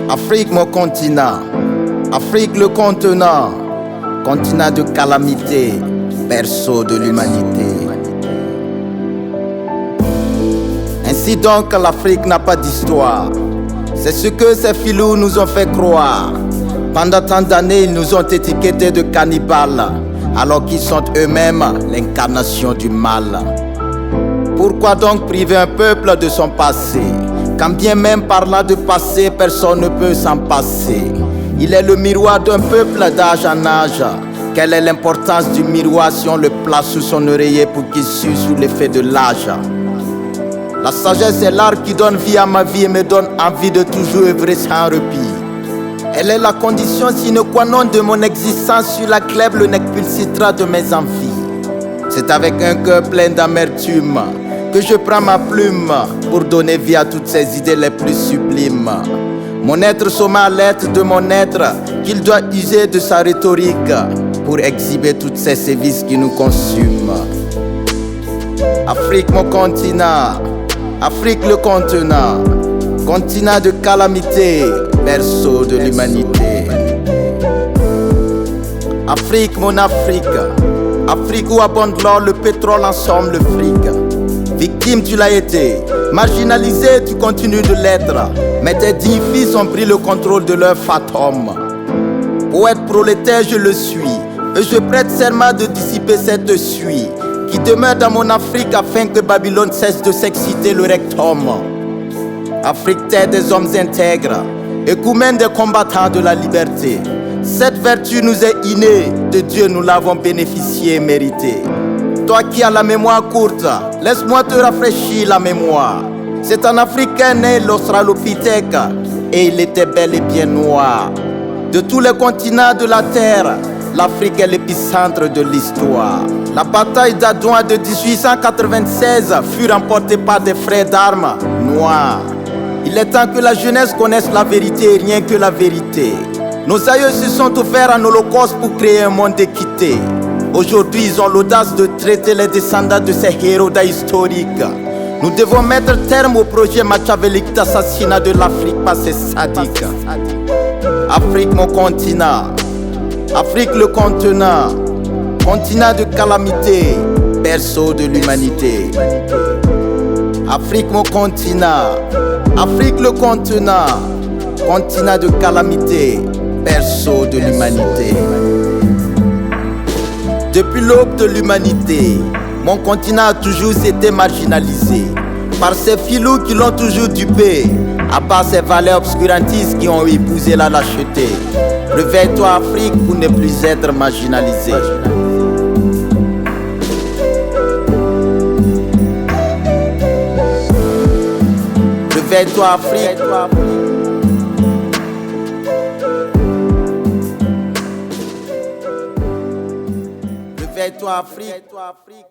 Afrique, mon continent. Afrique, le contenant. Continent de calamité, berceau de l'humanité. Ainsi donc, l'Afrique n'a pas d'histoire. C'est ce que ces filous nous ont fait croire. Pendant tant d'années, ils nous ont étiquetés de cannibales, alors qu'ils sont eux-mêmes l'incarnation du mal. Pourquoi donc priver un peuple de son passé, quand bien même parlant de passé, personne ne peut s'en passer? Il est le miroir d'un peuple d'âge en âge. Quelle est l'importance du miroir si on le place sous son oreiller pour qu'il sue sous l'effet de l'âge? La sagesse est l'art qui donne vie à ma vie et me donne envie de toujours œuvrer sans répit. Elle est la condition sine qua non de mon existence, sur la glaive le nec pulsitra de mes envies. C'est avec un cœur plein d'amertume que je prends ma plume pour donner vie à toutes ces idées les plus sublimes. Mon être somma à l'être de mon être, qu'il doit user de sa rhétorique pour exhiber toutes ces sévices qui nous consument. Afrique, mon continent. Afrique, le contenant. Continent de calamité, berceau de l'humanité. Afrique, mon Afrique. Afrique où abonde l'or, le pétrole, en somme le fric. Victime, tu l'as été. Marginalisé, tu continues de l'être. Mais tes dignes fils ont pris le contrôle de leur fantôme. Poète prolétaire, je le suis. Et je prête serment de dissiper cette suie qui demeure dans mon Afrique afin que Babylone cesse de s'exciter le rectum. Afrique, terre des hommes intègres, écoumène des combattants de la liberté. Cette vertu nous est innée, de Dieu nous l'avons bénéficiée et méritée. Toi qui as la mémoire courte, laisse-moi te rafraîchir la mémoire. C'est un Africain né l'Australopithèque, et il était bel et bien noir. De tous les continents de la terre, l'Afrique est l'épicentre de l'histoire. La bataille d'Adouin de 1896 fut remportée par des frères d'armes noirs. Il est temps que la jeunesse connaisse la vérité et rien que la vérité. Nos aïeux se sont offerts en holocauste pour créer un monde d'équité. Aujourd'hui, ils ont l'audace de traiter les descendants de ces héros historiques. Nous devons mettre terme au projet machiavélique d'assassinat de l'Afrique par ces sadiques. Afrique, mon continent. Afrique, le contenant. Continent de calamité, berceau de l'humanité. Afrique, mon continent. Afrique, le contenant. Continent de calamité, berceau de l'humanité. Depuis l'aube de l'humanité, mon continent a toujours été marginalisé par ces filous qui l'ont toujours dupé, à part ces valets obscurantistes qui ont épousé la lâcheté. Réveille-toi, Afrique, pour ne plus être marginalisé. Réveille-toi, Afrique. Réveille-toi, Afrique.